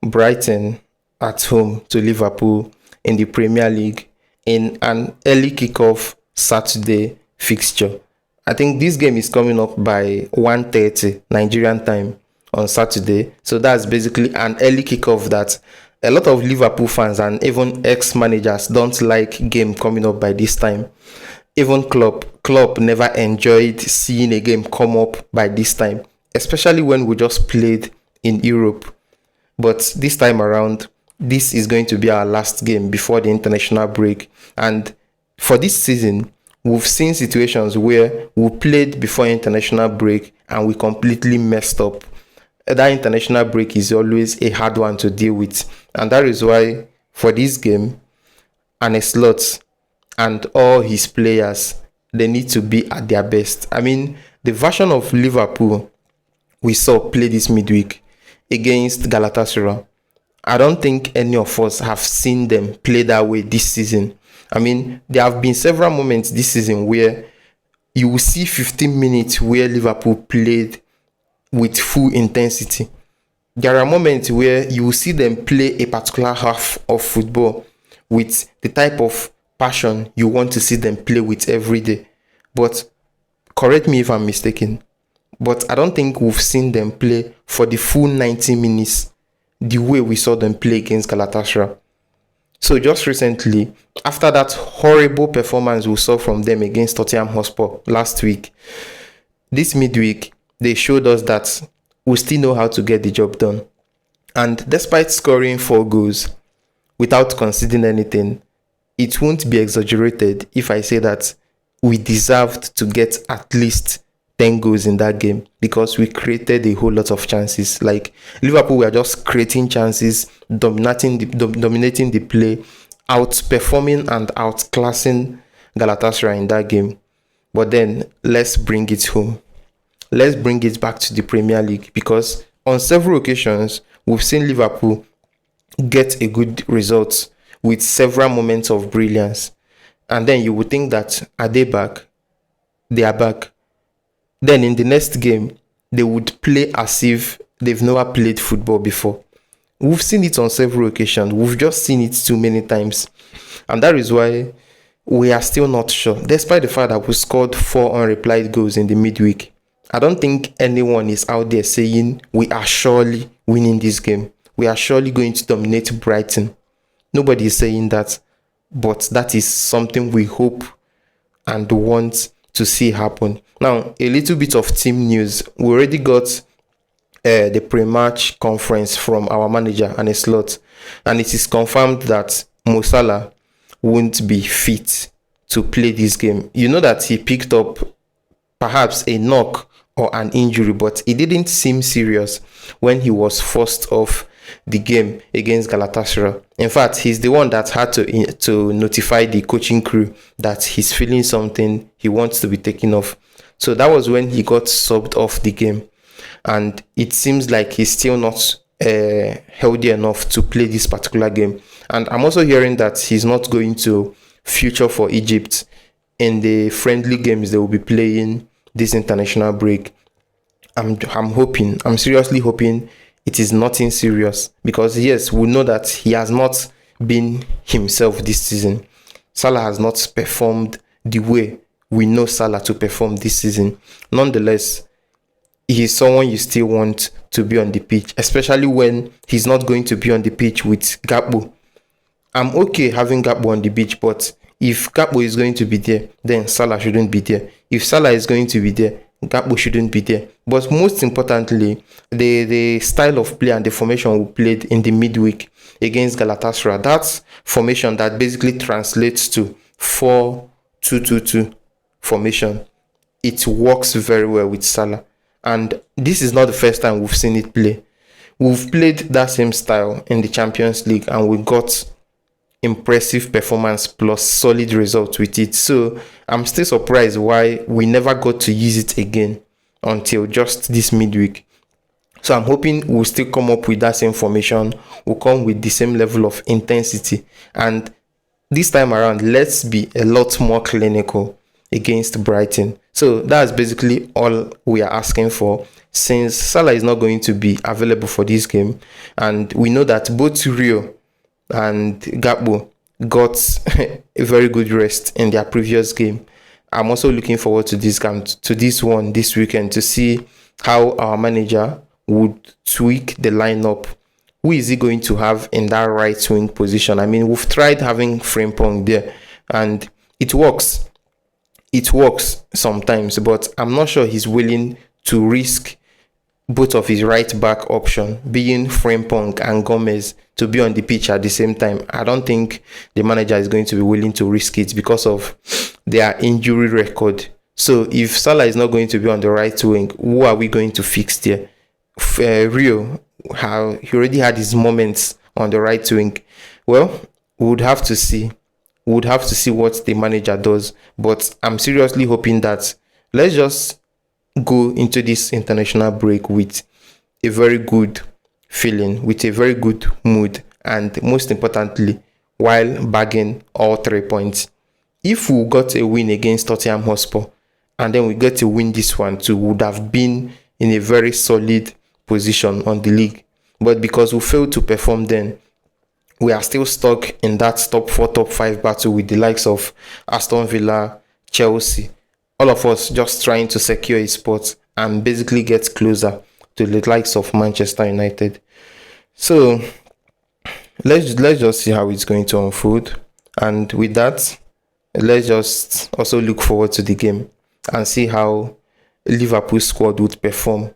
Brighton at home to Liverpool in the Premier League in an early kickoff Saturday fixture. I think this game is coming up by 1:30 Nigerian time on Saturday. So that's basically an early kickoff that a lot of Liverpool fans and even ex-managers don't like game coming up by this time. Even Klopp never enjoyed seeing a game come up by this time, especially when we just played in Europe. But this time around, this is going to be our last game before the international break. And for this season, we've seen situations where we played before international break and we completely messed up. That international break is always a hard one to deal with. And that is why for this game, Arne Slot and all his players, they need to be at their best. I mean, the version of Liverpool we saw play this midweek against Galatasaray, I don't think any of us have seen them play that way this season. I mean, there have been several moments this season where you will see 15 minutes where Liverpool played with full intensity. There are moments where you will see them play a particular half of football with the type of passion you want to see them play with every day. But correct me if I'm mistaken, but I don't think we've seen them play for the full 90 minutes the way we saw them play against Galatasaray. So just recently, after that horrible performance we saw from them against Tottenham Hotspur last week, this midweek, they showed us that we still know how to get the job done. And despite scoring 4 goals without conceding anything, it won't be exaggerated if I say that we deserved to get at least 10 goals in that game because we created a whole lot of chances. Like Liverpool were just creating chances, dominating the play, outperforming and outclassing Galatasaray in that game. But then let's bring it home. Let's bring it back to the Premier League because on several occasions we've seen Liverpool get a good result with several moments of brilliance. And then you would think that are they back? They are back. Then in the next game, they would play as if they've never played football before. We've seen it on several occasions. We've just seen it too many times. And that is why we are still not sure. Despite the fact that we scored 4 unreplied goals in the midweek, I don't think anyone is out there saying we are surely winning this game. We are surely going to dominate Brighton. Nobody is saying that, but that is something we hope and want to see happen. Now, a little bit of team news. We already got the pre-match conference from our manager, Arne Slot, and it is confirmed that Mo Salah won't be fit to play this game. You know that he picked up perhaps a knock or an injury, but it didn't seem serious when he was forced off the game against Galatasaray. In fact, he's the one that had to notify the coaching crew that he's feeling something, he wants to be taken off. So that was when he got subbed off the game. And it seems like he's still not healthy enough to play this particular game. And I'm also hearing that he's not going to feature for Egypt in the friendly games they will be playing this international break. I'm seriously hoping it is nothing serious, because yes, we know that he has not been himself this season. Salah has not performed the way we know Salah to perform this season. Nonetheless, he is someone you still want to be on the pitch, especially when he's not going to be on the pitch with Gakpo. I'm okay having Gakpo on the pitch, but if Gakpo is going to be there, then Salah shouldn't be there. If Salah is going to be there, Gakpo shouldn't be there. But most importantly, the style of play and the formation we played in the midweek against Galatasaray, that's formation that basically translates to 4-2-2-2 formation. It works very well with Salah. And this is not the first time we've seen it play. We've played that same style in the Champions League and we got impressive performance plus solid results with it. So I'm still surprised why we never got to use it again until just this midweek. So I'm hoping we'll still come up with that same formation. We'll come with the same level of intensity. And this time around, let's be a lot more clinical against Brighton. So that's basically all we are asking for. since Salah is not going to be available for this game, and we know that both Rio and Gakpo got a very good rest in their previous game. I'm also looking forward to this game, to this one this weekend, to see how our manager would tweak the lineup. Who is he going to have in that right wing position? I mean, we've tried having Frimpong there, and it works. It works sometimes, but I'm not sure he's willing to risk both of his right back option, being Frimpong and Gomez, to be on the pitch at the same time. I don't think the manager is going to be willing to risk it because of their injury record. So if Salah is not going to be on the right wing, who are we going to fix there? Rio, how he already had his moments on the right wing. Well, we would have to see. We would have to see what the manager does. But I'm seriously hoping that let's just go into this international break with a very good feeling, with a very good mood, and most importantly, while bagging all 3 points. If we got a win against Tottenham Hotspur, and then we get to win this one too, we would have been in a very solid position on the league. But because we failed to perform then, we are still stuck in that top 4, top 5 battle with the likes of Aston Villa, Chelsea, all of us just trying to secure a spot and basically get closer to the likes of Manchester United. So let's just see how it's going to unfold. And with that, let's just also look forward to the game and see how Liverpool squad would perform